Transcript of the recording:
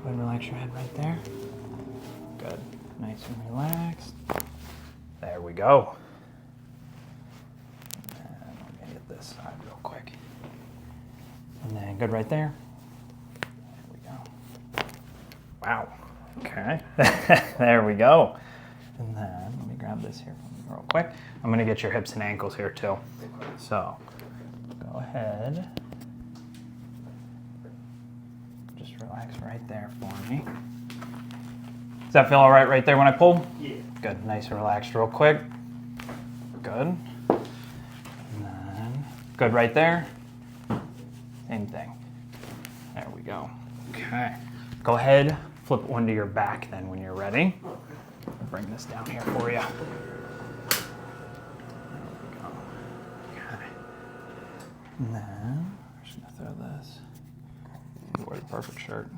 Go ahead and relax your head right there. Good. Nice and relaxed. There we go. And let me get this side real quick. And then good right there. There we go. Wow. Okay. There we go. And then let me grab this here real quick. I'm going to get your hips and ankles here too. So go ahead. Just relax right there for me. Does that feel all right there when I pull? Yeah. Good. Nice and relaxed real quick. Good. And then good right there. Same thing. There we go. Okay. Go ahead, flip one to your back then when you're ready. I'll bring this down here for you. There we go. Okay. And then I'm just gonna throw this. You wore the perfect shirt.